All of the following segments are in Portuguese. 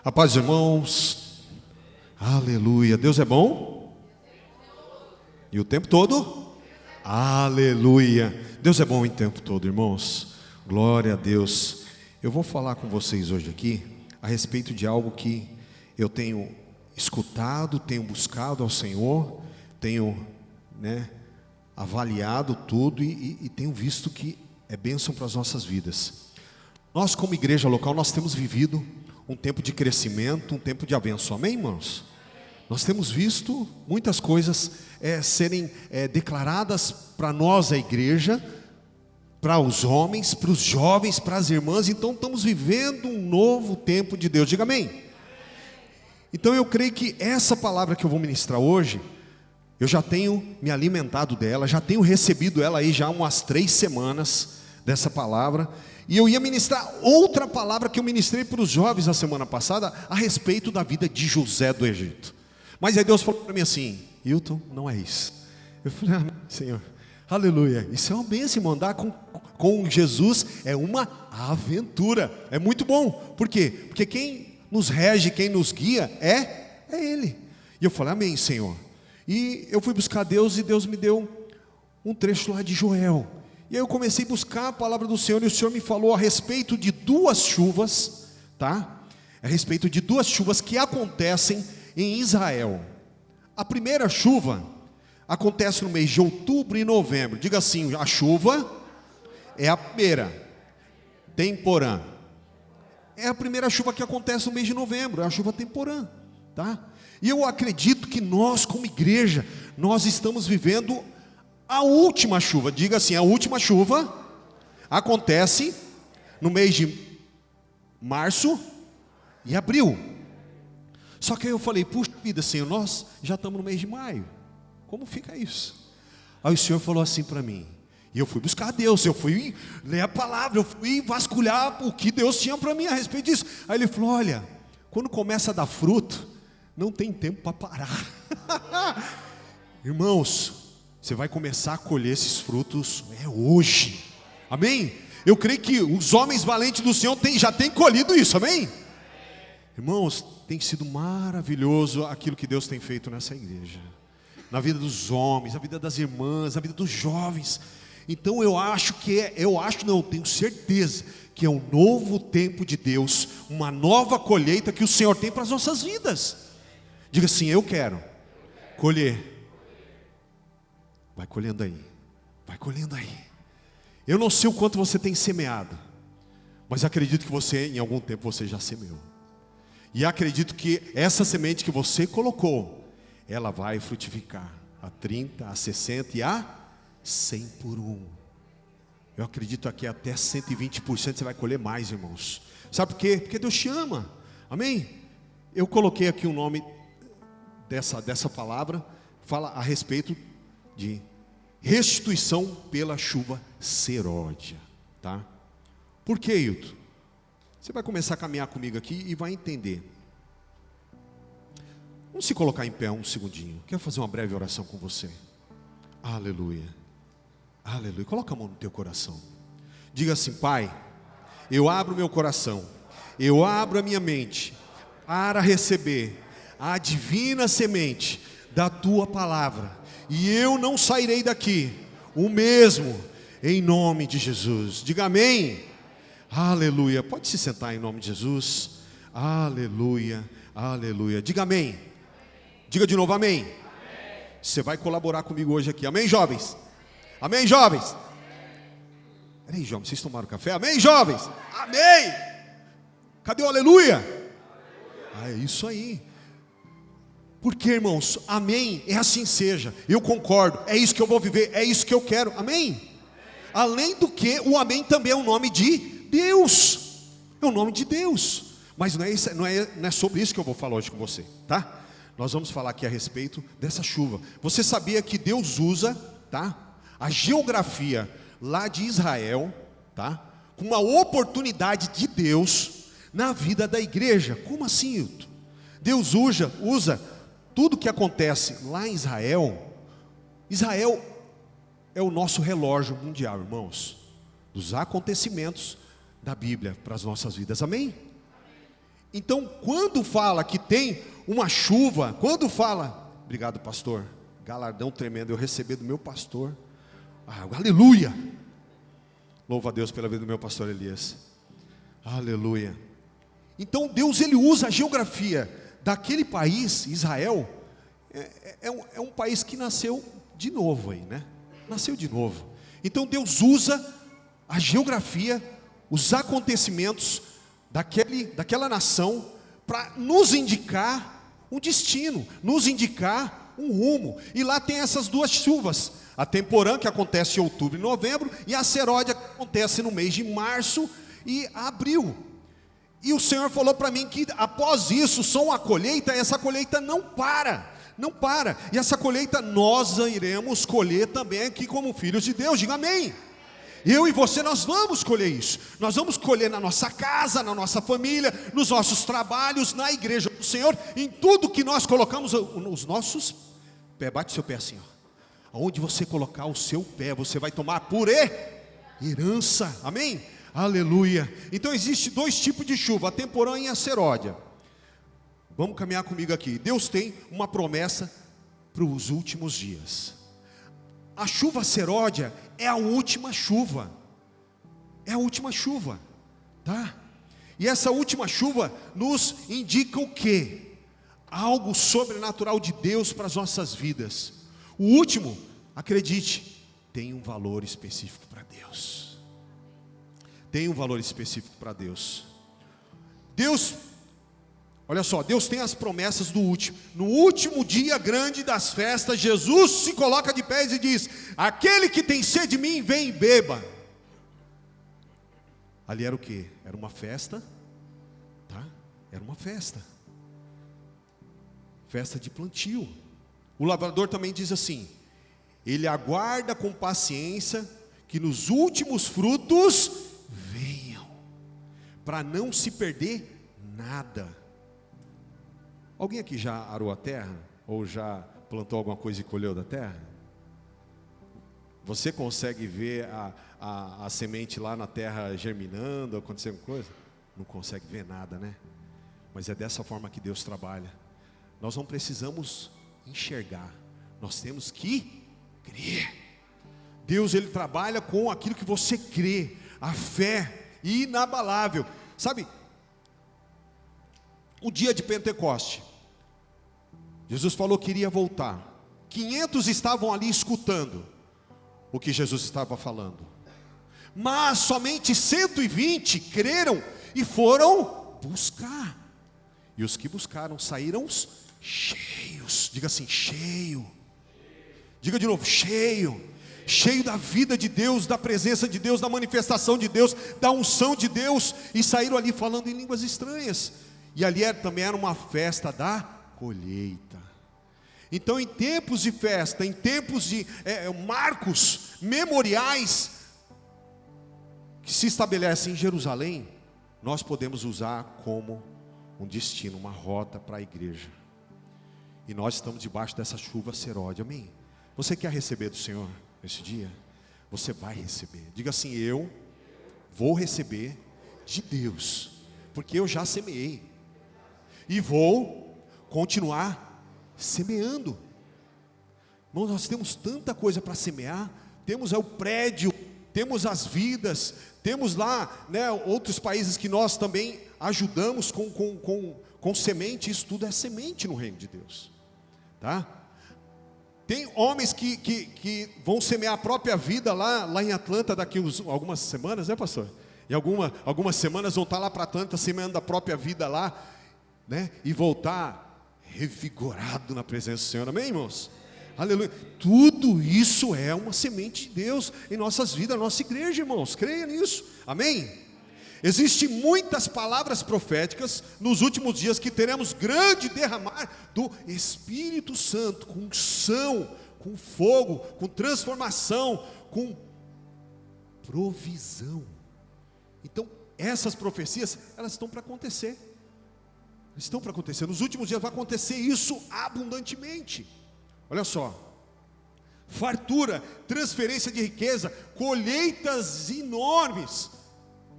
A paz dos irmãos. Aleluia. Deus é bom? E o tempo todo? Aleluia. Deus é bom em tempo todo, irmãos. Glória a Deus. Eu vou falar com vocês hoje aqui a respeito de algo que eu tenho escutado, tenho buscado ao Senhor, tenho avaliado tudo e tenho visto que é bênção para as nossas vidas. Nós, como igreja local, nós temos vivido um tempo de crescimento, um tempo de avanço, amém, irmãos? Nós temos visto muitas coisas serem declaradas para nós, a igreja, para os homens, para os jovens, para as irmãs. Então estamos vivendo um novo tempo de Deus, diga amém. Então eu creio que essa palavra que eu vou ministrar hoje, eu já tenho me alimentado dela, já tenho recebido ela aí já umas 3 semanas dessa palavra. E eu ia ministrar outra palavra que eu ministrei para os jovens na semana passada, a respeito da vida de José do Egito. Mas aí Deus falou para mim assim: Hilton, não é isso. Eu falei: Senhor, aleluia, isso é uma bênção, irmão. Andar com Jesus é uma aventura, é muito bom. Por quê? Porque quem nos rege, quem nos guia é Ele. E eu falei: amém, Senhor. E eu fui buscar Deus e Deus me deu um trecho lá de Joel. E aí eu comecei a buscar a palavra do Senhor, e o Senhor me falou a respeito de 2 chuvas, tá? A respeito de 2 chuvas que acontecem em Israel. A primeira chuva acontece no mês de outubro e novembro. Diga assim: a chuva é a primeira, temporã. É a primeira chuva que acontece no mês de novembro, é a chuva temporã, tá? E eu acredito que nós, como igreja, nós estamos vivendo a última chuva. Diga assim: a última chuva acontece no mês de março e abril. Só que aí eu falei: puxa vida, Senhor, nós já estamos no mês de maio, como fica isso? Aí o Senhor falou assim para mim, e eu fui buscar Deus, eu fui ler a palavra, eu fui vasculhar o que Deus tinha para mim a respeito disso. Aí Ele falou: olha, quando começa a dar fruto, não tem tempo para parar. Irmãos, você vai começar a colher esses frutos hoje, amém? Eu creio que os homens valentes do Senhor já têm colhido isso, amém? Irmãos, tem sido maravilhoso aquilo que Deus tem feito nessa igreja, na vida dos homens, na vida das irmãs, na vida dos jovens. Então tenho certeza que é um novo tempo de Deus, uma nova colheita que o Senhor tem para as nossas vidas. Diga assim: eu quero colher. Vai colhendo aí, vai colhendo aí. Eu não sei o quanto você tem semeado, mas acredito que você, em algum tempo, você já semeou. E acredito que essa semente que você colocou, ela vai frutificar a 30, a 60 e a 100 por 1. Eu acredito que até 120% você vai colher mais, irmãos. Sabe por quê? Porque Deus te ama, amém? Eu coloquei aqui o nome dessa palavra, fala a respeito de restituição pela chuva seródia, tá? Por que, Hilton? Você vai começar a caminhar comigo aqui e vai entender. Vamos se colocar em pé um segundinho. Quero fazer uma breve oração com você. Aleluia, aleluia. Coloca a mão no teu coração. Diga assim: Pai, eu abro meu coração, eu abro a minha mente para receber a divina semente da tua palavra. E eu não sairei daqui o mesmo, em nome de Jesus. Diga amém. Aleluia. Pode se sentar em nome de Jesus. Aleluia, aleluia. Diga amém. Diga de novo amém. Amém. Você vai colaborar comigo hoje aqui, amém, jovens? Amém, jovens? Peraí, jovens, vocês tomaram café? Amém, jovens? Amém. Cadê o aleluia? É isso aí. Porque, irmãos, amém, é assim seja, eu concordo, é isso que eu vou viver, é isso que eu quero, amém? Além do que, o amém também é um nome de Deus, é um nome de Deus. Mas não é sobre isso que eu vou falar hoje com você, tá? Nós vamos falar aqui a respeito dessa chuva. Você sabia que Deus usa, tá, a geografia lá de Israel, tá, com uma oportunidade de Deus na vida da igreja? Como assim, Hilton? Deus usa tudo que acontece lá em Israel. Israel é o nosso relógio mundial, irmãos, dos acontecimentos da Bíblia para as nossas vidas, amém? Então, quando fala que tem uma chuva, quando fala, obrigado pastor, galardão tremendo eu recebi do meu pastor, aleluia, louva a Deus pela vida do meu pastor Elias, aleluia. Então Deus, ele usa a geografia daquele país, Israel, é um país que nasceu de novo aí, né? Nasceu de novo. Então Deus usa a geografia, os acontecimentos daquela nação, para nos indicar um destino, nos indicar um rumo. E lá tem essas duas chuvas, a temporã, que acontece em outubro e novembro, e a seródia, que acontece no mês de março e abril. E o Senhor falou para mim que após isso, só uma colheita, essa colheita não para, e essa colheita nós iremos colher também aqui como filhos de Deus, diga amém. Eu e você, nós vamos colher isso, nós vamos colher na nossa casa, na nossa família, nos nossos trabalhos, na igreja do Senhor, em tudo que nós colocamos os nossos pés. Bate seu pé assim, ó. Aonde você colocar o seu pé, você vai tomar por herança, amém? Aleluia. Então existe dois tipos de chuva, a temporã e a seródia. Vamos caminhar comigo aqui. Deus tem uma promessa para os últimos dias. A chuva seródia é a última chuva, tá? E essa última chuva nos indica o quê? Algo sobrenatural de Deus para as nossas vidas. O último, acredite, tem um valor específico para Deus. Tem um valor específico para Deus. Olha só, Deus tem as promessas do último. No último dia grande das festas, Jesus se coloca de pés e diz: aquele que tem sede de mim, vem e beba. Ali era o quê? Era uma festa, tá? Era uma festa de plantio. O lavrador também diz assim: ele aguarda com paciência que nos últimos frutos venham, para não se perder nada. Alguém aqui já arou a terra? Ou já plantou alguma coisa e colheu da terra? Você consegue ver a semente lá na terra germinando, acontecendo coisa? Não consegue ver nada, né? Mas é dessa forma que Deus trabalha. Nós não precisamos enxergar, nós temos que crer. Deus, ele trabalha com aquilo que você crê, a fé inabalável. Sabe, o dia de Pentecoste, Jesus falou que iria voltar. 500 estavam ali escutando o que Jesus estava falando, mas somente 120 creram e foram buscar. E os que buscaram saíram cheios. Diga assim, cheio. Diga de novo, cheio. Cheio da vida de Deus, da presença de Deus, da manifestação de Deus, da unção de Deus. E saíram ali falando em línguas estranhas. E ali também era uma festa da colheita. Então, em tempos de festa, em tempos de marcos, memoriais que se estabelecem em Jerusalém, nós podemos usar como um destino, uma rota para a igreja. E nós estamos debaixo dessa chuva seródia, amém? Você quer receber do Senhor esse dia? Você vai receber. Diga assim, eu vou receber de Deus, porque eu já semeei. E vou continuar semeando. Irmãos, nós temos tanta coisa para semear. Temos o prédio, temos as vidas, temos lá, né, outros países que nós também ajudamos com semente. Isso tudo é semente no reino de Deus, tá? Tem homens que vão semear a própria vida lá em Atlanta daqui algumas semanas, né, pastor? E algumas semanas vão estar lá para Atlanta semeando a própria vida lá, né? E voltar revigorado na presença do Senhor, amém, irmãos? Aleluia. Tudo isso é uma semente de Deus em nossas vidas, na nossa igreja, irmãos, creia nisso, amém? Existem muitas palavras proféticas nos últimos dias que teremos grande derramar do Espírito Santo, com unção, com fogo, com transformação, com provisão. Então, essas profecias, elas estão para acontecer. Estão para acontecer. Nos últimos dias vai acontecer isso abundantemente. Olha só. Fartura, transferência de riqueza, colheitas enormes.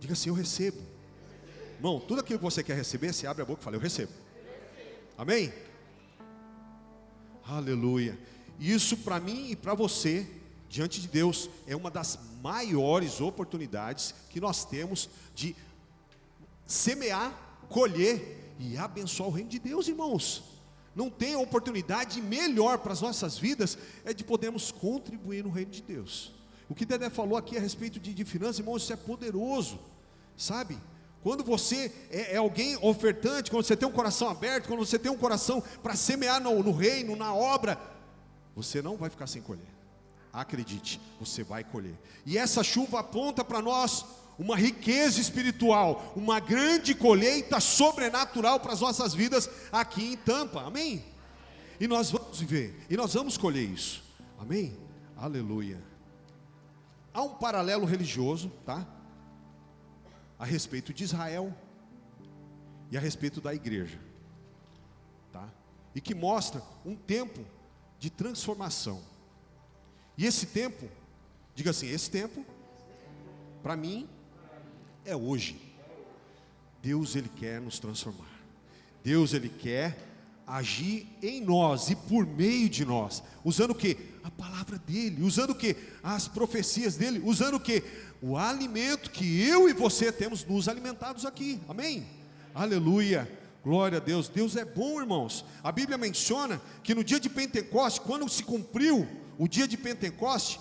Diga assim, eu recebo. Irmão, tudo aquilo que você quer receber, você abre a boca e fala, eu recebo. Amém? Aleluia. Isso para mim e para você, diante de Deus, é uma das maiores oportunidades que nós temos de semear, colher e abençoar o reino de Deus, irmãos. Não tem oportunidade melhor para as nossas vidas, é de podermos contribuir no reino de Deus. O que Dedé falou aqui a respeito de finanças, irmãos, isso é poderoso, sabe? Quando você é alguém ofertante, quando você tem um coração aberto, quando você tem um coração para semear no reino, na obra, você não vai ficar sem colher. Acredite, você vai colher. E essa chuva aponta para nós uma riqueza espiritual, uma grande colheita sobrenatural para as nossas vidas aqui em Tampa, amém? E nós vamos viver, e nós vamos colher isso, amém? Aleluia. Há um paralelo religioso, tá? A respeito de Israel e a respeito da igreja, tá? E que mostra um tempo de transformação. E esse tempo, diga assim, esse tempo, para mim, é hoje. Deus, Ele quer nos transformar. Deus, Ele quer agir em nós e por meio de nós. Usando o que? A palavra dEle. Usando o que? As profecias dEle. Usando o que? O alimento que eu e você temos nos alimentados aqui. Amém? Aleluia. Glória a Deus. Deus é bom, irmãos. A Bíblia menciona que no dia de Pentecoste, quando se cumpriu o dia de Pentecoste,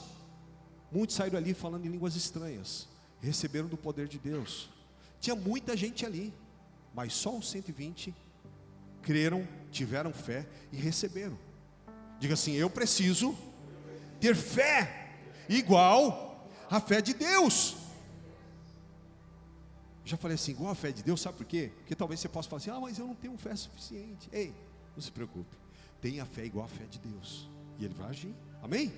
muitos saíram ali falando em línguas estranhas. Receberam do poder de Deus. Tinha muita gente ali, mas só os 120 creram, tiveram fé e receberam. Diga assim, eu preciso ter fé igual a fé de Deus. Já falei assim, igual a fé de Deus, sabe por quê? Porque talvez você possa falar assim, mas eu não tenho fé suficiente. Ei, não se preocupe, tenha fé igual a fé de Deus, e Ele vai agir, amém?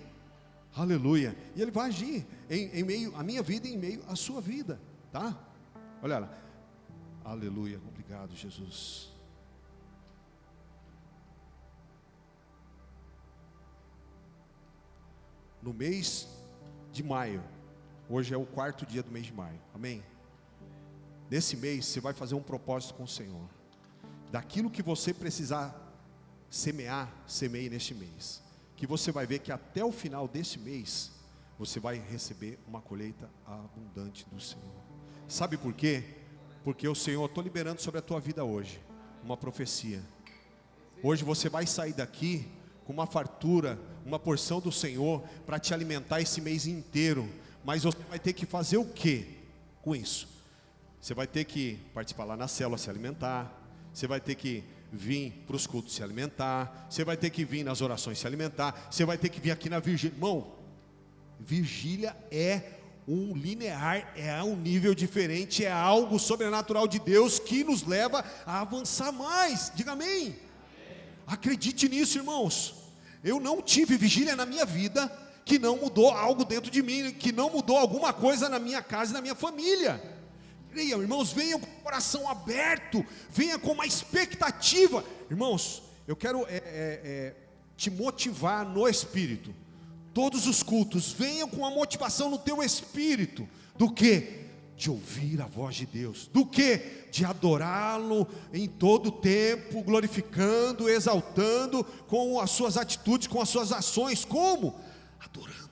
Aleluia, e Ele vai agir em meio à minha vida e em meio à sua vida, tá? Olha lá, aleluia, obrigado Jesus. No mês de maio, hoje é o 4º dia do mês de maio, amém? Nesse mês você vai fazer um propósito com o Senhor. Daquilo que você precisar semear, semeie neste mês. Que você vai ver que até o final desse mês, você vai receber uma colheita abundante do Senhor. Sabe por quê? Porque o Senhor, estou liberando sobre a tua vida hoje, uma profecia. Hoje você vai sair daqui com uma fartura, uma porção do Senhor, para te alimentar esse mês inteiro. Mas você vai ter que fazer o quê com isso? Você vai ter que participar lá na célula, se alimentar. Você vai ter que vir para os cultos se alimentar. Você vai ter que vir nas orações se alimentar. Você vai ter que vir aqui na vigília. Irmão, vigília é um linear, é um nível diferente, é algo sobrenatural de Deus que nos leva a avançar mais. Diga amém. Acredite nisso, irmãos. Eu não tive vigília na minha vida que não mudou algo dentro de mim, que não mudou alguma coisa na minha casa e na minha família. Creia, irmãos, venha com o coração aberto, venha com uma expectativa. Irmãos, eu quero te motivar no Espírito. Todos os cultos, venham com a motivação no teu Espírito. Do que? De ouvir a voz de Deus. Do que? De adorá-lo em todo o tempo, glorificando, exaltando, com as suas atitudes, com as suas ações. Como? Adorando.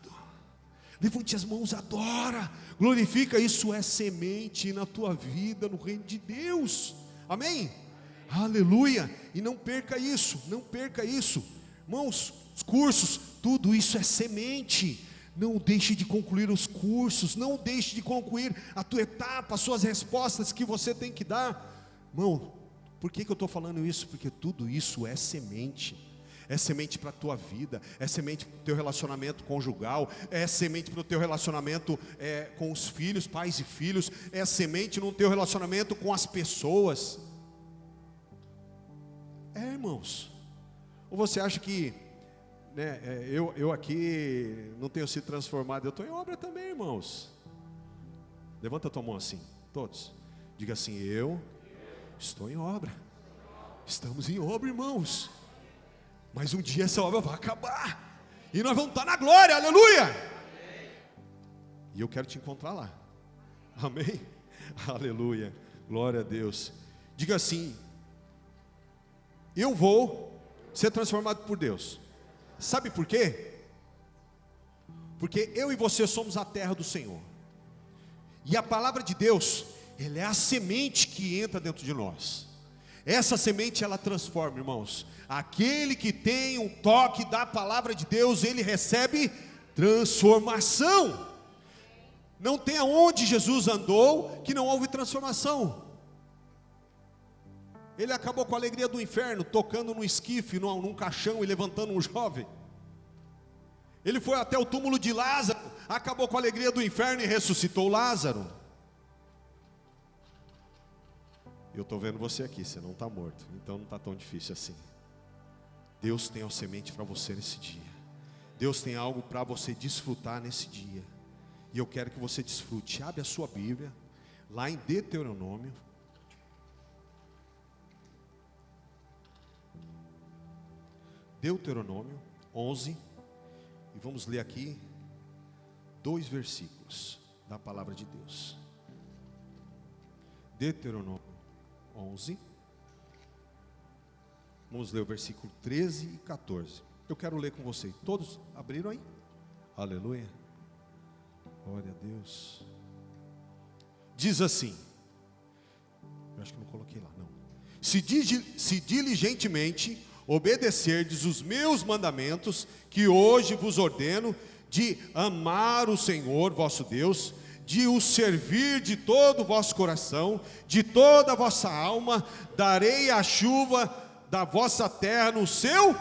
Levante as mãos, adora, glorifica. Isso é semente na tua vida, no reino de Deus, amém? Aleluia, e não perca isso, não perca isso. Irmãos, os cursos, tudo isso é semente. Não deixe de concluir os cursos, não deixe de concluir a tua etapa, as suas respostas que você tem que dar. Irmão, por que eu estou falando isso? Porque tudo isso é semente. É semente para a tua vida, é semente para o teu relacionamento conjugal, é semente para o teu relacionamento com os filhos, pais e filhos, é semente no teu relacionamento com as pessoas. Irmãos, ou você acha que eu aqui não tenho sido transformado? Eu estou em obra também, irmãos. Levanta a tua mão assim, todos. Diga assim, eu estou em obra. Estamos em obra, irmãos. Mas um dia essa obra vai acabar. E nós vamos estar na glória, aleluia. Amém. E eu quero te encontrar lá. Amém. Aleluia. Glória a Deus. Diga assim: eu vou ser transformado por Deus. Sabe por quê? Porque eu e você somos a terra do Senhor. E a palavra de Deus, ela é a semente que entra dentro de nós. Essa semente, ela transforma, irmãos. Aquele que tem um toque da palavra de Deus, ele recebe transformação. Não tem aonde Jesus andou que não houve transformação. Ele acabou com a alegria do inferno, tocando no esquife, num caixão e levantando um jovem. Ele foi até o túmulo de Lázaro, acabou com a alegria do inferno e ressuscitou Lázaro. Eu estou vendo você aqui, você não está morto, então não está tão difícil assim. Deus tem a semente para você nesse dia. Deus tem algo para você desfrutar nesse dia. E eu quero que você desfrute. Abre a sua Bíblia, lá em Deuteronômio. Deuteronômio 11. E vamos ler aqui 2 versículos da palavra de Deus. Deuteronômio 11. Vamos ler o versículo 13 e 14. Eu quero ler com você. Todos abriram aí? Aleluia. Glória a Deus. Diz assim. Eu acho que não coloquei lá, não. Se diligentemente obedecerdes os meus mandamentos, que hoje vos ordeno, de amar o Senhor vosso Deus, de o servir de todo o vosso coração, de toda a vossa alma, darei a chuva da vossa terra no seu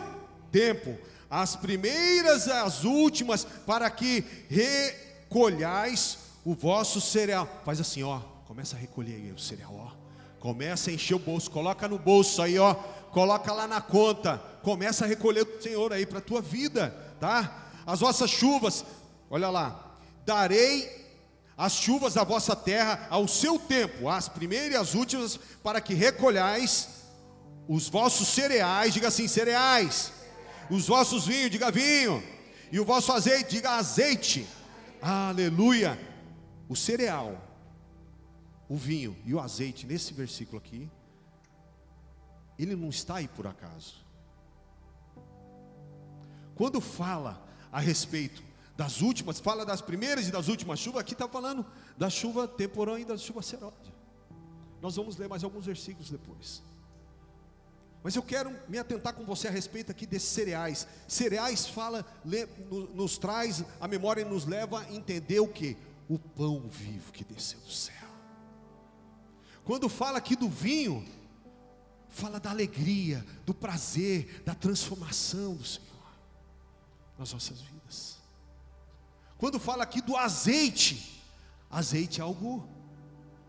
tempo, as primeiras e as últimas, para que recolhais o vosso cereal. Faz assim, ó, começa a recolher aí o cereal, ó. Começa a encher o bolso, coloca no bolso aí, ó. Coloca lá na conta, começa a recolher do Senhor aí para a tua vida, tá? As vossas chuvas, olha lá, darei as chuvas da vossa terra ao seu tempo, as primeiras e as últimas, para que recolhais os vossos cereais, diga assim, cereais, os vossos vinhos, diga vinho, e o vosso azeite, diga azeite, aleluia. O cereal, o vinho e o azeite, nesse versículo aqui, ele não está aí por acaso. Quando fala a respeito das últimas, fala das primeiras e das últimas chuvas, aqui está falando da chuva temporã e da chuva seródia. Nós vamos ler mais alguns versículos depois. Mas eu quero me atentar com você a respeito aqui desses cereais. Cereais fala, nos traz a memória e nos leva a entender o que? O pão vivo que desceu do céu. Quando fala aqui do vinho, fala da alegria, do prazer, da transformação do Senhor nas nossas vidas. Quando fala aqui do azeite, azeite é algo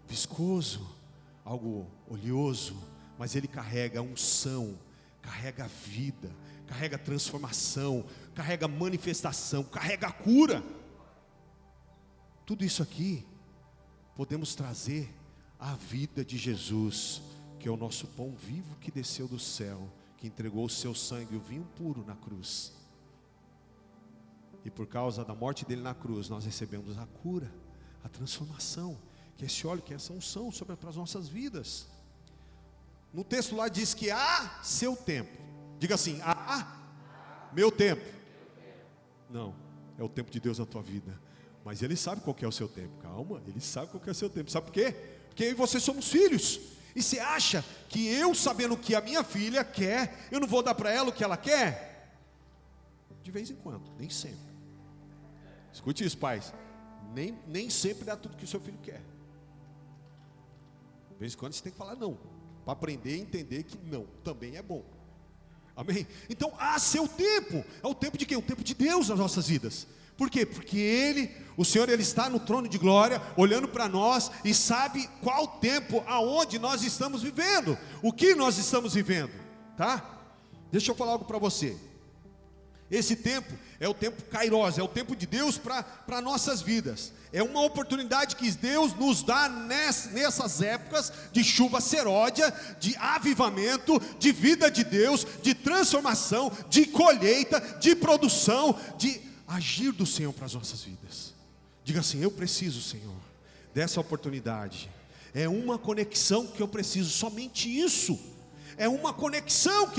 viscoso, algo oleoso, mas ele carrega unção, carrega vida, carrega transformação, carrega manifestação, carrega cura. Tudo isso aqui podemos trazer à vida de Jesus, que é o nosso pão vivo que desceu do céu, que entregou o seu sangue, o vinho puro na cruz. E por causa da morte dele na cruz, nós recebemos a cura, a transformação, que é esse óleo, que é essa unção sobre as nossas vidas. No texto lá diz que há seu tempo. Diga assim, há meu tempo. Não, é o tempo de Deus na tua vida. Mas Ele sabe qual que é o seu tempo. Calma, Ele sabe qual que é o seu tempo. Sabe por quê? Porque eu e você somos filhos. E você acha que eu, sabendo o que a minha filha quer, eu não vou dar para ela o que ela quer? De vez em quando, nem sempre. Escute isso, pais. Nem sempre dá tudo que o seu filho quer. De vez em quando você tem que falar não, para aprender e entender que não também é bom. Amém? Então há seu tempo. É o tempo de quem? O tempo de Deus nas nossas vidas. Por quê? Porque Ele, o Senhor, Ele está no trono de glória, olhando para nós e sabe qual tempo, aonde nós estamos vivendo, o que nós estamos vivendo, tá? Deixa eu falar algo para você. Esse tempo é o tempo Kairos, é o tempo de Deus para nossas vidas. É uma oportunidade que Deus nos dá nessas épocas de chuva seródia, de avivamento, de vida de Deus, de transformação, de colheita, de produção, de agir do Senhor para as nossas vidas. Diga assim, eu preciso, Senhor, dessa oportunidade. É uma conexão que eu preciso, somente isso. É uma conexão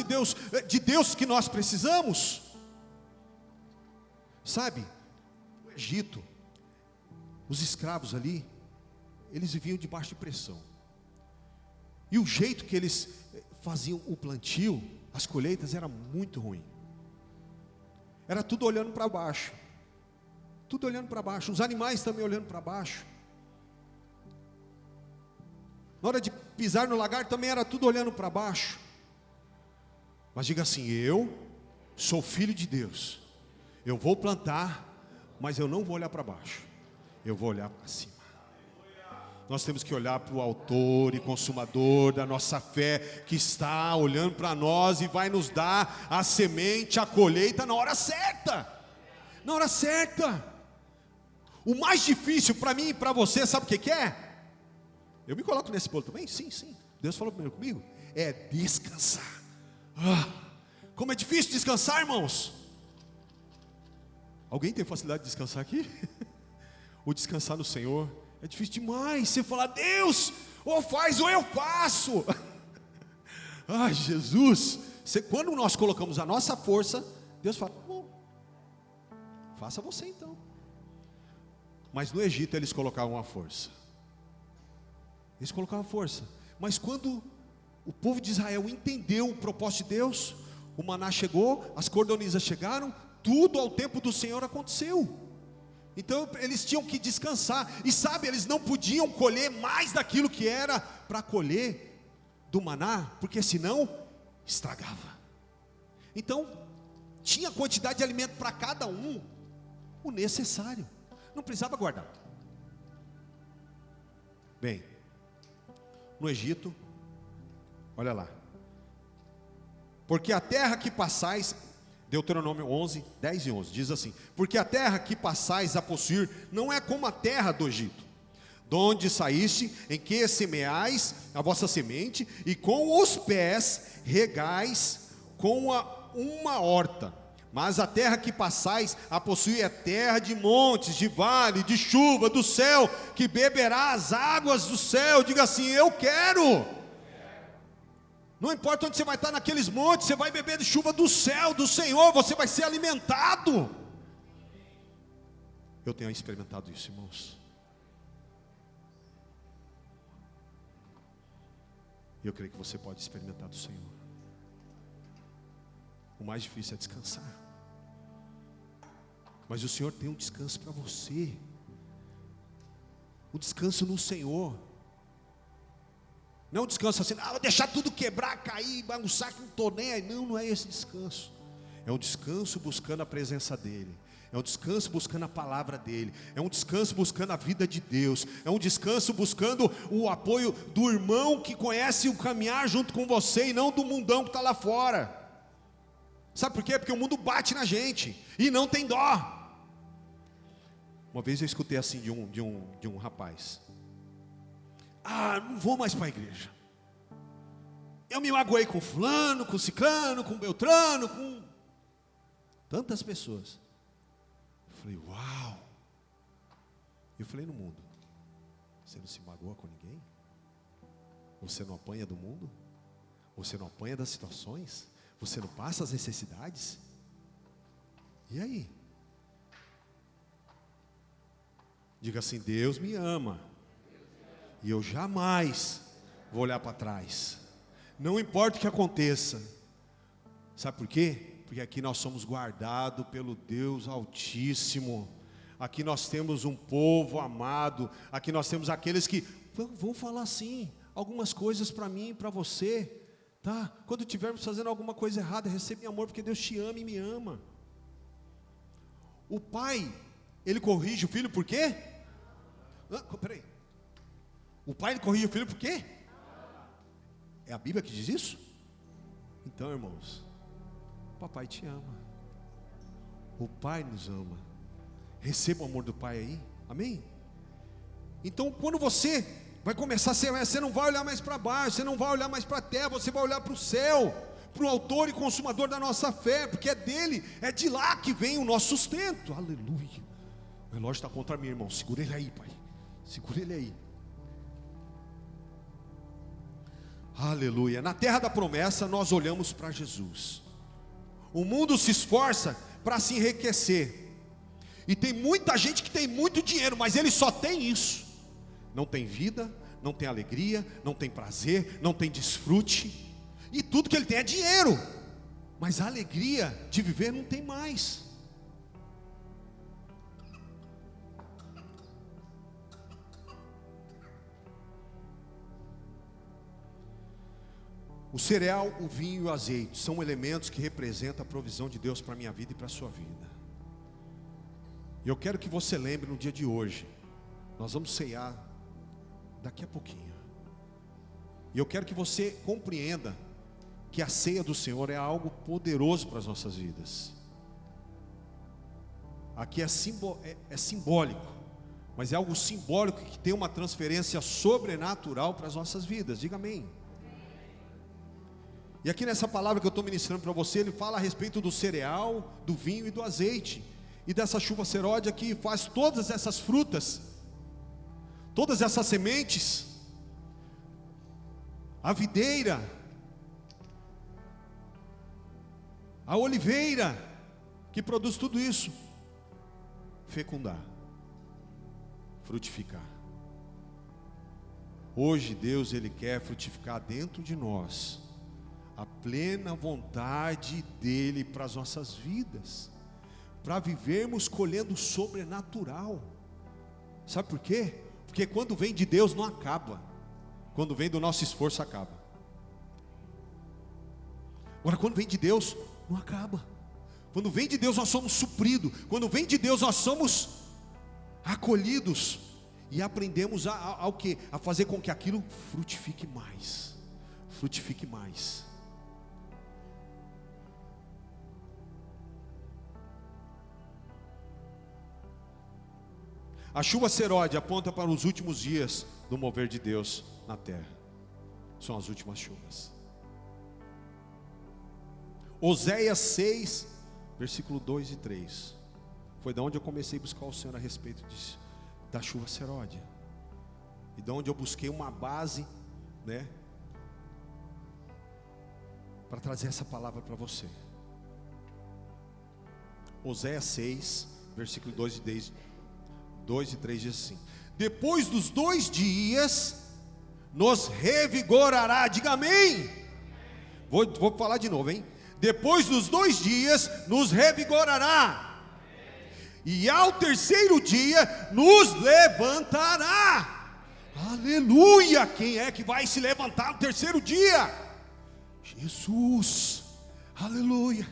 de Deus que nós precisamos. Sabe, no Egito, os escravos ali, eles viviam debaixo de pressão. E o jeito que eles faziam o plantio, as colheitas, era muito ruim. Era tudo olhando para baixo. Tudo olhando para baixo. Os animais também olhando para baixo. Na hora de pisar no lagar também era tudo olhando para baixo. Mas diga assim: eu sou filho de Deus. Eu vou plantar, mas eu não vou olhar para baixo. Eu vou olhar para cima. Nós temos que olhar para o autor e consumador da nossa fé, que está olhando para nós e vai nos dar a semente, a colheita na hora certa. Na hora certa. O mais difícil para mim e para você, sabe o que é? Eu me coloco nesse bolo também? Sim. Deus falou primeiro comigo. É descansar. Como é difícil descansar, irmãos. Alguém tem facilidade de descansar aqui? O descansar no Senhor é difícil demais. Você fala: Deus, ou faz ou eu faço. Ai, Jesus. Quando nós colocamos a nossa força, Deus fala: bom, faça você então. Mas no Egito eles colocavam a força. Eles colocavam a força. Mas quando o povo de Israel entendeu o propósito de Deus, o maná chegou, as cordonizas chegaram, tudo ao tempo do Senhor aconteceu. Então eles tinham que descansar. E sabe, eles não podiam colher mais daquilo que era para colher do maná, porque senão estragava. Então tinha quantidade de alimento para cada um, o necessário. Não precisava guardar. Bem, no Egito, olha lá. Porque a terra que passais, Deuteronômio 11, 10 e 11, diz assim: porque a terra que passais a possuir não é como a terra do Egito, donde saíste, em que semeais a vossa semente, e com os pés regais com uma horta. Mas a terra que passais a possuir é terra de montes, de vale, de chuva, do céu, que beberá as águas do céu. Diga assim: eu quero. Não importa onde você vai estar naqueles montes, você vai beber de chuva do céu, do Senhor, você vai ser alimentado. Eu tenho experimentado isso, irmãos. E eu creio que você pode experimentar do Senhor. O mais difícil é descansar. Mas o Senhor tem um descanso para você. Um descanso no Senhor. Não é um descanso assim: vou deixar tudo quebrar, cair, bagunçar, que não estou nem aí. Não é esse descanso. É um descanso buscando a presença dEle. É um descanso buscando a palavra dEle. É um descanso buscando a vida de Deus. É um descanso buscando o apoio do irmão que conhece o caminhar junto com você, e não do mundão que está lá fora. Sabe por quê? Porque o mundo bate na gente e não tem dó. Uma vez eu escutei assim de um rapaz: não vou mais para a igreja. Eu me magoei com fulano, com ciclano, com beltrano, com tantas pessoas. Eu falei: uau. Eu falei: no mundo, você não se magoa com ninguém? Você não apanha do mundo? Você não apanha das situações? Você não passa as necessidades? E aí? Diga assim: Deus me ama, e eu jamais vou olhar para trás. Não importa o que aconteça. Sabe por quê? Porque aqui nós somos guardados pelo Deus Altíssimo. Aqui nós temos um povo amado. Aqui nós temos aqueles que vão falar assim algumas coisas para mim e para você, tá? Quando estivermos fazendo alguma coisa errada, recebe amor, porque Deus te ama e me ama. O pai, ele corrige o filho por quê? Peraí. O pai, ele corrige o filho por quê? É a Bíblia que diz isso? Então, irmãos, o papai te ama. O pai nos ama. Receba o amor do pai aí. Amém? Então, quando você vai começar a ser, você não vai olhar mais para baixo, você não vai olhar mais para a terra, você vai olhar para o céu, para o autor e consumador da nossa fé, porque é dele, é de lá que vem o nosso sustento. Aleluia. O relógio está contra mim, irmão. Segura ele aí, pai. Segura ele aí. Aleluia. Na terra da promessa nós olhamos para Jesus. O mundo se esforça para se enriquecer. E tem muita gente que tem muito dinheiro, mas ele só tem isso. Não tem vida, não tem alegria, não tem prazer, não tem desfrute. E tudo que ele tem é dinheiro. Mas a alegria de viver não tem mais. O cereal, o vinho e o azeite são elementos que representam a provisão de Deus para a minha vida e para a sua vida. E eu quero que você lembre no dia de hoje, nós vamos ceiar daqui a pouquinho. E eu quero que você compreenda que a ceia do Senhor é algo poderoso para as nossas vidas. Aqui é simbólico, mas é algo simbólico que tem uma transferência sobrenatural para as nossas vidas. Diga amém. E aqui nessa palavra que eu estou ministrando para você, ele fala a respeito do cereal, do vinho e do azeite. E dessa chuva seródia que faz todas essas frutas, todas essas sementes, a videira, a oliveira, que produz tudo isso, fecundar, frutificar. Hoje Deus, Ele quer frutificar dentro de nós a plena vontade dEle para as nossas vidas, para vivermos colhendo o sobrenatural. Sabe por quê? Porque quando vem de Deus não acaba, quando vem do nosso esforço acaba. Agora quando vem de Deus não acaba. Quando vem de Deus nós somos supridos. Quando vem de Deus nós somos acolhidos e aprendemos ao quê? A fazer com que aquilo frutifique mais. Frutifique mais. A chuva seródia aponta para os últimos dias do mover de Deus na terra. São as últimas chuvas. Oséias 6, versículo 2 e 3. Foi da onde eu comecei a buscar o Senhor a respeito da chuva seródia. E da onde eu busquei uma base, né, para trazer essa palavra para você. Oséias 6, versículo 2 e 3 diz assim: depois dos 2 dias nos revigorará. Diga amém. Vou falar de novo, hein? Depois dos 2 dias nos revigorará, e ao 3º dia nos levantará. Aleluia! Quem é que vai se levantar no 3º dia? Jesus. Aleluia.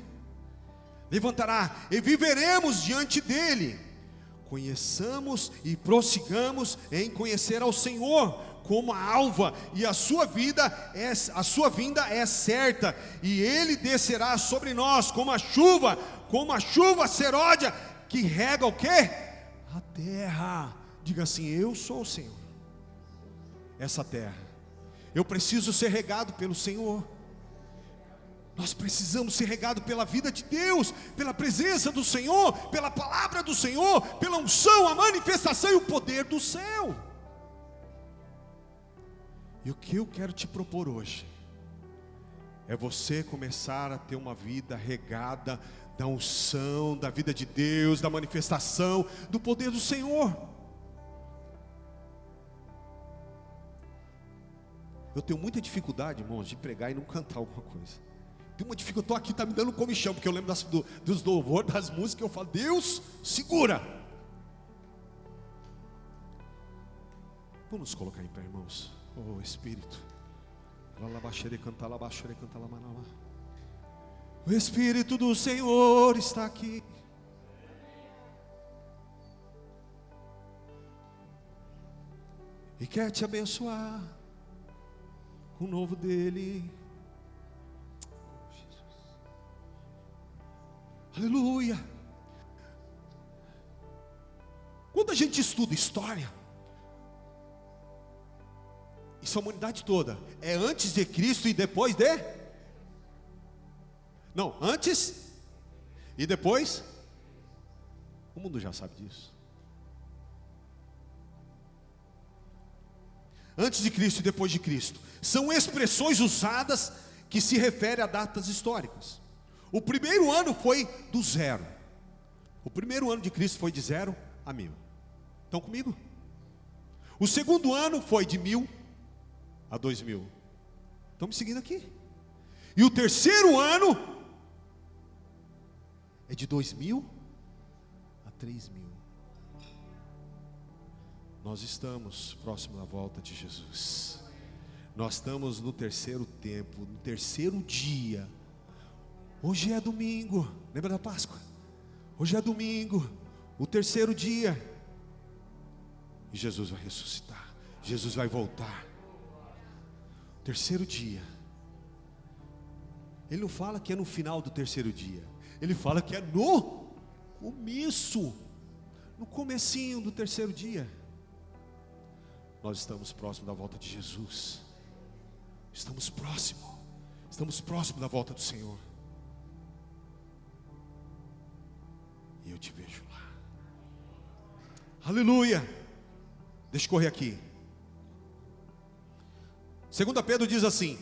Levantará e viveremos diante dele. Conheçamos e prossigamos em conhecer ao Senhor como a alva, e a sua vinda é certa, e ele descerá sobre nós como a chuva seródia que rega o quê? A terra. Diga assim: eu sou o Senhor. Essa terra, eu preciso ser regado pelo Senhor. Nós precisamos ser regados pela vida de Deus, pela presença do Senhor, pela palavra do Senhor, pela unção, a manifestação e o poder do céu. E o que eu quero te propor hoje é você começar a ter uma vida regada da unção, da vida de Deus, da manifestação, do poder do Senhor. Eu tenho muita dificuldade, irmãos, de pregar e não cantar alguma coisa. Tem uma dificuldade, eu estou aqui, está me dando comichão, porque eu lembro dos louvores, das músicas, eu falo: Deus, segura. Vamos nos colocar em pé, irmãos. Oh Espírito, o Espírito do Senhor está aqui. E quer te abençoar com o novo dele. Aleluia. Quando a gente estuda história, isso a humanidade toda é antes de Cristo e depois de? Não, antes e depois. O mundo já sabe disso. antes de Cristo e depois de Cristo, são expressões usadas que se referem a datas históricas. O primeiro ano foi do zero. O primeiro ano de Cristo foi de 0 a 1000. Estão comigo? O segundo ano foi de 1000 a 2000. Estão me seguindo aqui? E o terceiro ano é de 2000 a 3000. Nós estamos próximo da volta de Jesus. Nós estamos no terceiro tempo, no terceiro dia. Hoje é domingo, lembra da Páscoa? Hoje é domingo, o terceiro dia. E Jesus vai ressuscitar, Jesus vai voltar. Terceiro dia. Ele não fala que é no final do terceiro dia, ele fala que é no começo, no comecinho do terceiro dia. Nós estamos próximos da volta de Jesus. Estamos próximos da volta do Senhor. E eu te vejo lá. Aleluia. Deixa eu correr aqui. 2 Pedro diz assim: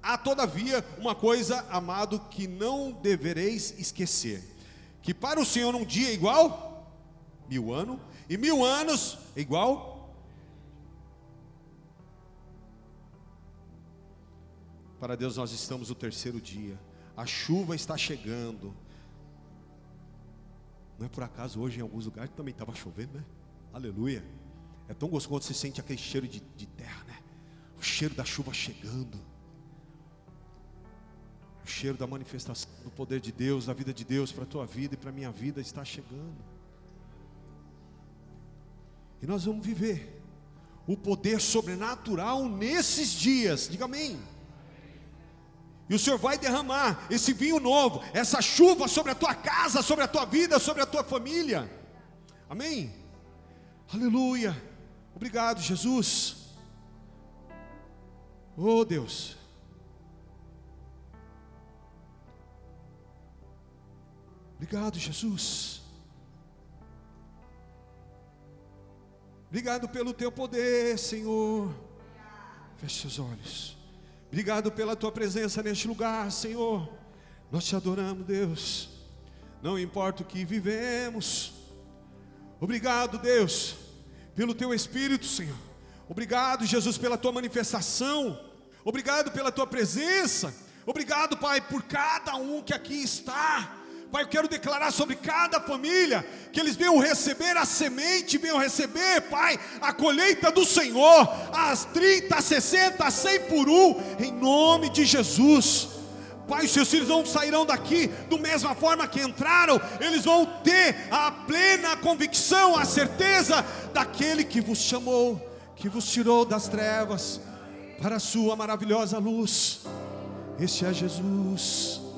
há todavia uma coisa, amado, que não devereis esquecer, que para o Senhor um dia é igual 1000 anos, e 1000 anos é igual. Para Deus nós estamos no terceiro dia. A chuva está chegando. Não é por acaso hoje em alguns lugares também estava chovendo, né? Aleluia. É tão gostoso quando você sente aquele cheiro de terra, né? O cheiro da chuva chegando. O cheiro da manifestação do poder de Deus, da vida de Deus para a tua vida e para a minha vida está chegando. E nós vamos viver o poder sobrenatural nesses dias. Diga amém. E o Senhor vai derramar esse vinho novo, essa chuva sobre a tua casa, sobre a tua vida, sobre a tua família. Amém? Aleluia. Obrigado, Jesus. Oh Deus. Obrigado, Jesus. Obrigado pelo teu poder, Senhor. Feche seus olhos. Obrigado pela tua presença neste lugar, Senhor. Nós te adoramos, Deus. Não importa o que vivemos. Obrigado, Deus, pelo teu Espírito, Senhor. Obrigado, Jesus, pela tua manifestação. Obrigado pela tua presença. Obrigado, Pai, por cada um que aqui está. Pai, eu quero declarar sobre cada família, que eles venham receber a semente, venham receber, Pai, a colheita do Senhor, as 30, 60, 100 por um, em nome de Jesus. Pai, os seus filhos não sairão daqui da mesma forma que entraram, eles vão ter a plena convicção, a certeza daquele que vos chamou, que vos tirou das trevas, para a sua maravilhosa luz. Este é Jesus.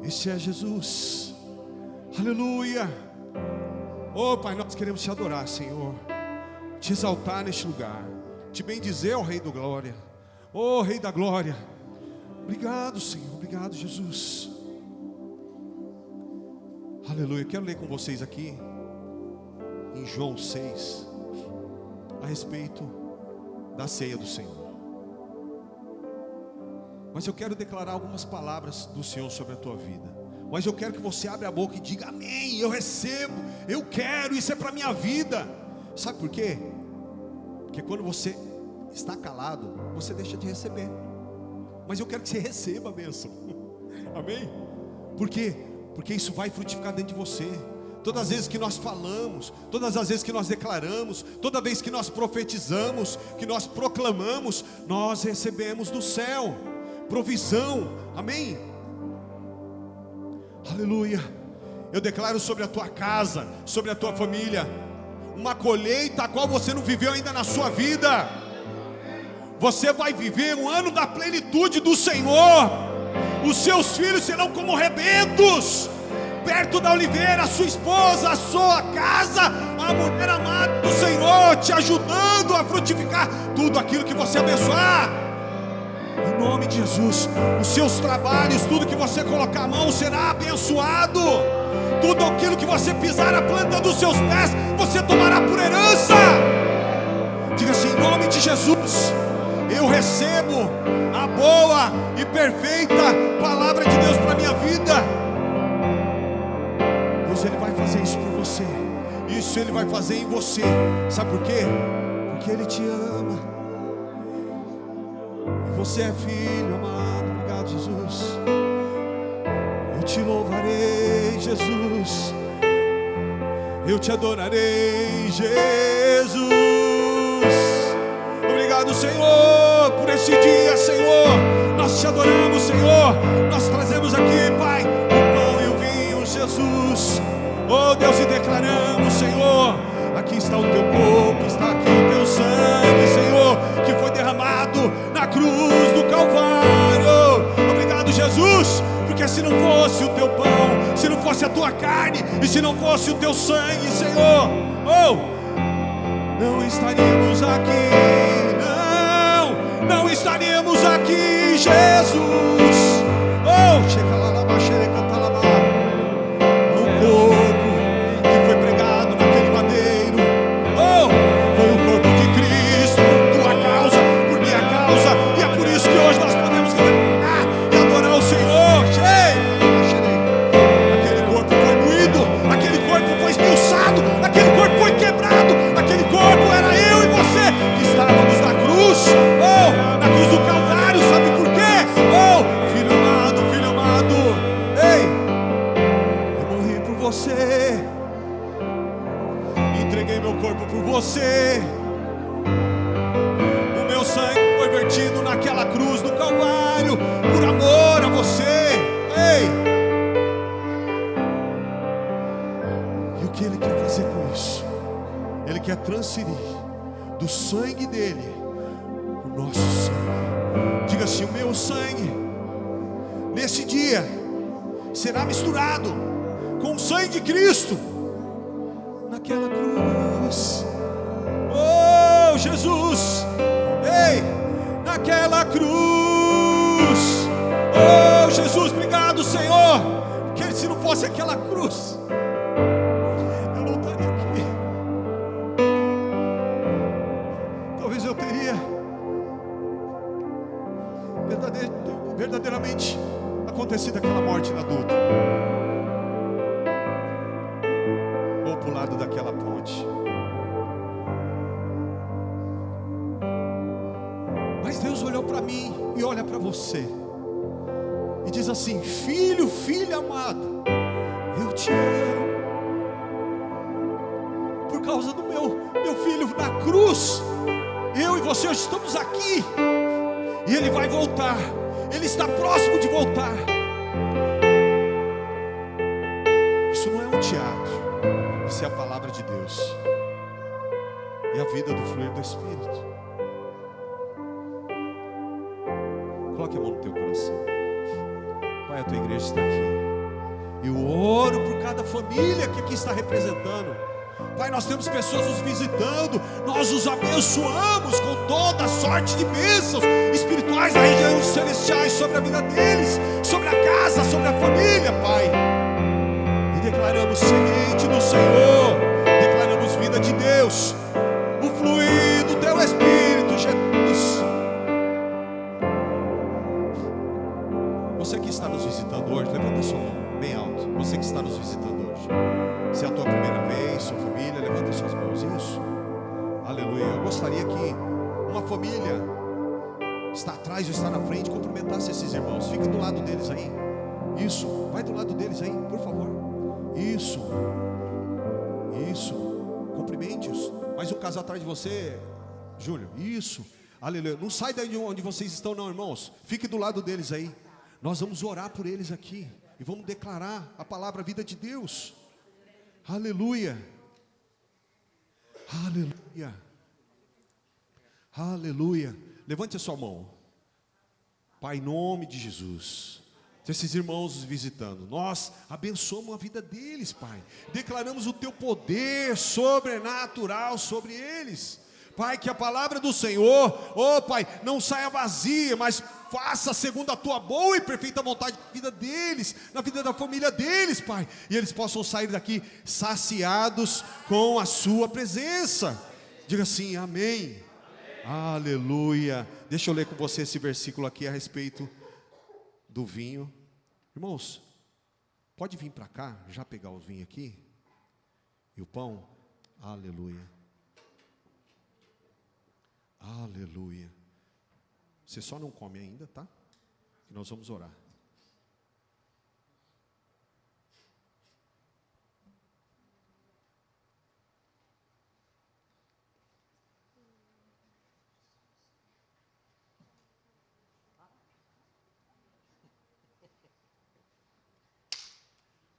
Este é Jesus. Aleluia. Oh Pai, nós queremos te adorar, Senhor, te exaltar neste lugar, te bendizer, ó Rei da Glória. Oh Rei da Glória. Obrigado, Senhor. Obrigado, Jesus. Aleluia. Quero ler com vocês aqui em João 6 a respeito da ceia do Senhor. Mas eu quero declarar algumas palavras do Senhor sobre a tua vida. Mas eu quero que você abra a boca e diga amém, eu recebo, eu quero, isso é para a minha vida. Sabe por quê? Porque quando você está calado, você deixa de receber. Mas eu quero que você receba a bênção. Amém? Por quê? Porque isso vai frutificar dentro de você. Todas as vezes que nós falamos, todas as vezes que nós declaramos, toda vez que nós profetizamos, que nós proclamamos, nós recebemos do céu provisão. Amém? Aleluia. Eu declaro sobre a tua casa, sobre a tua família, uma colheita a qual você não viveu ainda na sua vida. Você vai viver um ano da plenitude do Senhor. Os seus filhos serão como rebentos perto da oliveira, a sua esposa, a sua casa, a mulher amada do Senhor, te ajudando a frutificar tudo aquilo que você abençoar. Em nome de Jesus, os seus trabalhos, tudo que você colocar a mão será abençoado. Tudo aquilo que você pisar a planta dos seus pés, você tomará por herança. Diga assim: em nome de Jesus, eu recebo a boa e perfeita palavra de Deus para a minha vida. Deus, Ele vai fazer isso por você. Isso Ele vai fazer em você. Sabe por quê? Porque Ele te ama. E você é filho amado. Obrigado, Jesus. Eu te louvarei, Jesus. Eu te adorarei, Jesus. Obrigado, Senhor, por esse dia, Senhor. Nós te adoramos, Senhor. Nós trazemos aqui, Pai, o pão e o vinho, Jesus. Oh Deus, e declaramos, Senhor, aqui está o teu corpo, está aqui o teu sangue, Senhor, que foi derramado na cruz do Calvário. Obrigado, Jesus, porque se não fosse o teu pão, se não fosse a tua carne, e se não fosse o teu sangue, Senhor, não estaríamos aqui. Não estaríamos aqui, Jesus. Chega lá na baixeira, canta lá. O corpo que foi pregado naquele madeiro, foi o corpo de Cristo, por tua causa, por minha causa. E é por isso que hoje nós podemos cantar e adorar o Senhor. Aquele corpo foi moído, aquele corpo foi esmiuçado, aquele corpo foi quebrado, aquele corpo era eu e você que estávamos na cruz. Na cruz do Calvário, sabe por quê? Filho amado, ei, eu morri por você, entreguei meu corpo por você, o meu sangue foi vertido naquela cruz do Calvário, por amor a você, ei, e o que Ele quer fazer com isso? Ele quer transferir do sangue dele nosso sangue. Diga assim: o meu sangue nesse dia será misturado com o sangue de Cristo naquela cruz. Oh Jesus, ei, naquela cruz. Oh Jesus, obrigado, Senhor, porque se não fosse aquela cruz, eu não estaria aqui. Talvez eu teria verdadeiramente acontecido aquela morte na Dutra, ou para o lado daquela ponte. Mas Deus olhou para mim e olha para você e diz assim: filho, filha amada, eu te amo. Por causa do meu filho na cruz, eu e você hoje estamos aqui. E Ele vai voltar. Ele está próximo de voltar. Isso não é um teatro. Isso é a palavra de Deus. E a vida do fluir do Espírito. Coloque a mão no teu coração. Pai, a tua igreja está aqui. Eu oro por cada família que aqui está representando. Pai, nós temos pessoas nos visitando, nós os abençoamos com toda sorte de bênçãos espirituais da região celestiais sobre a vida deles, sobre a casa, sobre a família, Pai. E declaramos semente no Senhor, declaramos vida de Deus, o fluir do teu Espírito, Jesus. Você que está nos visitando hoje, levanta a sua mão bem alto. Você que está nos visitando hoje, se é a tua primeira vez, sua família, levanta suas mãos. Isso, aleluia. Eu gostaria que uma família está atrás ou está na frente cumprimentasse esses irmãos. Fique do lado deles aí. Isso, vai do lado deles aí, por favor. Isso, cumprimente-os. Mais um casal atrás de você, Júlio. Isso, aleluia. Não sai daí de onde vocês estão não, irmãos. Fique do lado deles aí. Nós vamos orar por eles aqui e vamos declarar a palavra vida de Deus. Aleluia. Aleluia. Aleluia. Levante a sua mão. Pai, em nome de Jesus, esses irmãos nos visitando, nós abençoamos a vida deles, Pai. Declaramos o teu poder sobrenatural sobre eles. Pai, que a palavra do Senhor, Pai, não saia vazia, mas faça segundo a tua boa e perfeita vontade na vida deles, na vida da família deles, Pai. E eles possam sair daqui saciados com a sua presença. Diga assim, amém. Aleluia. Deixa eu ler com você esse versículo aqui a respeito do vinho. Irmãos, pode vir para cá, já pegar o vinho aqui e o pão. Aleluia. Aleluia. Você só não come ainda, tá? Que nós vamos orar.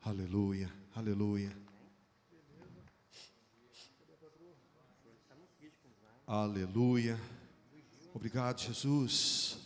Aleluia, aleluia. Aleluia. Obrigado, Jesus.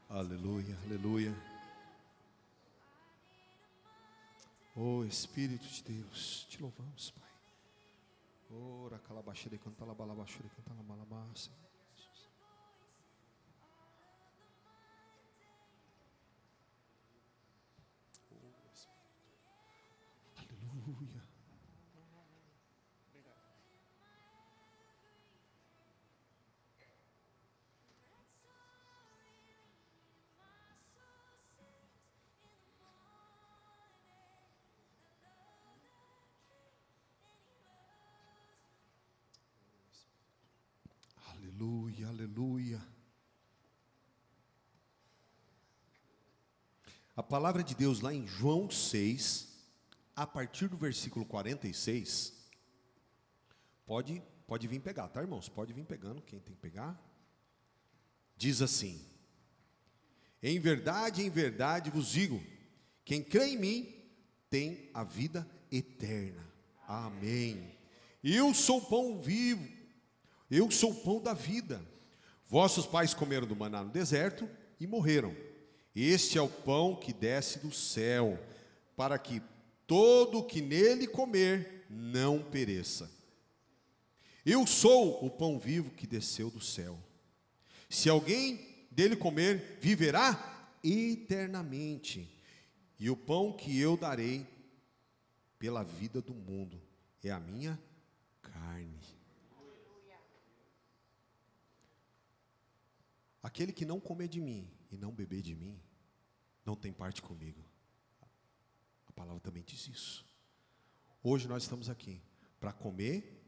Aleluia, aleluia. Oh Espírito de Deus, te louvamos, Pai. Ora calabaxere canta la balabaxere canta la balabassa. Aleluia. Aleluia, aleluia. A palavra de Deus lá em João 6, a partir do versículo 46, pode vir pegar, tá, irmãos? Pode vir pegando, quem tem que pegar. Diz assim: em verdade vos digo, quem crê em mim tem a vida eterna. Amém. Eu sou o pão vivo, eu sou o pão da vida. Vossos pais comeram do maná no deserto e morreram. Este é o pão que desce do céu, para que todo o que nele comer não pereça. Eu sou o pão vivo que desceu do céu. Se alguém dele comer, viverá eternamente. E o pão que eu darei pela vida do mundo é a minha carne. Aquele que não comer de mim e não beber de mim, não tem parte comigo. A palavra também diz isso. Hoje nós estamos aqui para comer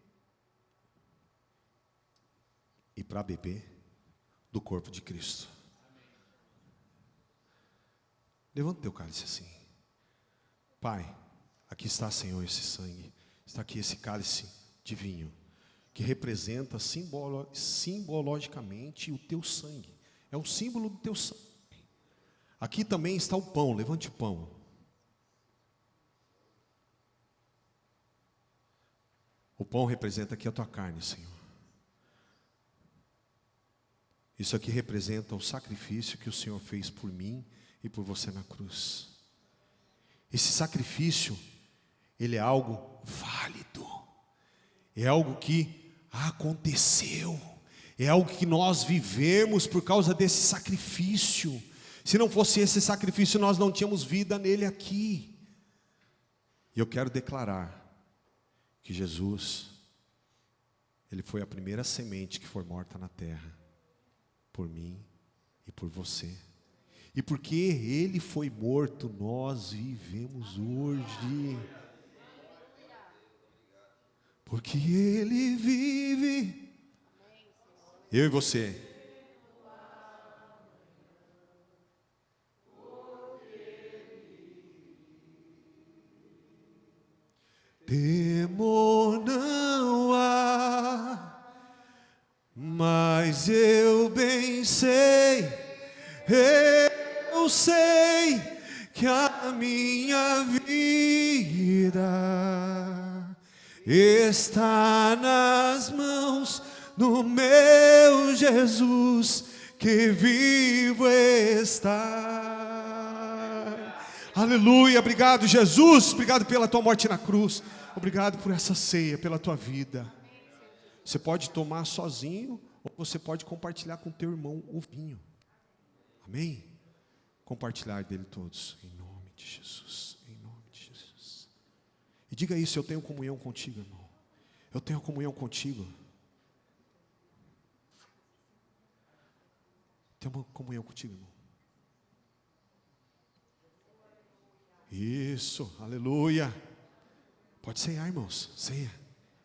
e para beber do corpo de Cristo. Levanta teu cálice assim. Pai, aqui está, Senhor, esse sangue. Está aqui esse cálice de vinho, que representa simbologicamente o teu sangue. É o símbolo do teu sangue. Aqui também está o pão, levante o pão. O pão representa aqui a tua carne, Senhor. Isso aqui representa o sacrifício que o Senhor fez por mim e por você na cruz. Esse sacrifício, ele é algo válido. É algo que aconteceu. É algo que nós vivemos por causa desse sacrifício. Se não fosse esse sacrifício, nós não tínhamos vida nele aqui. E eu quero declarar que Jesus, ele foi a primeira semente que foi morta na terra, por mim e por você. E porque ele foi morto, nós vivemos hoje. Porque ele vive. Eu e você. Temor não há, mas eu bem sei, eu sei que a minha vida está nas mãos do meu Jesus, que vivo está. Aleluia, obrigado Jesus, obrigado pela tua morte na cruz, obrigado por essa ceia, pela tua vida. Você pode tomar sozinho, ou você pode compartilhar com teu irmão o vinho. Amém? Compartilhar dele todos, em nome de Jesus, em nome de Jesus. E diga isso: eu tenho comunhão contigo, irmão. Eu tenho comunhão contigo. Tenho uma comunhão contigo, irmão. Isso, aleluia. Pode ceiar, irmãos, ceia.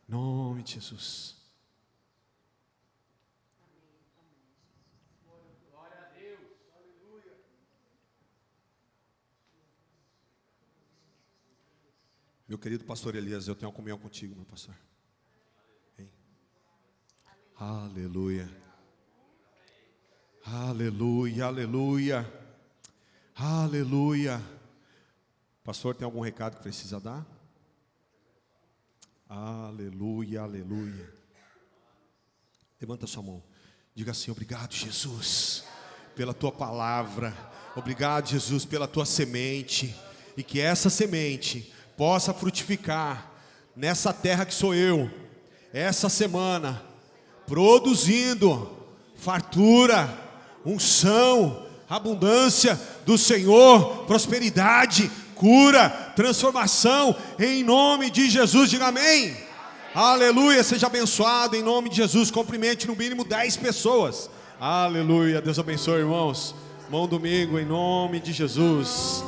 Em nome de Jesus. Glória a Deus, aleluia. Meu querido pastor Elias, eu tenho uma comunhão contigo, meu pastor. Hein? Aleluia. Aleluia, aleluia. Aleluia. Pastor, tem algum recado que precisa dar? Aleluia, aleluia. Levanta sua mão. Diga assim: obrigado, Jesus, pela tua palavra. Obrigado, Jesus, pela tua semente. E que essa semente possa frutificar nessa terra que sou eu, essa semana, produzindo fartura, unção, abundância do Senhor, prosperidade, cura, transformação, em nome de Jesus. Diga amém. Aleluia, seja abençoado em nome de Jesus. Cumprimente no mínimo 10 pessoas. Aleluia, Deus abençoe, irmãos. Bom domingo em nome de Jesus.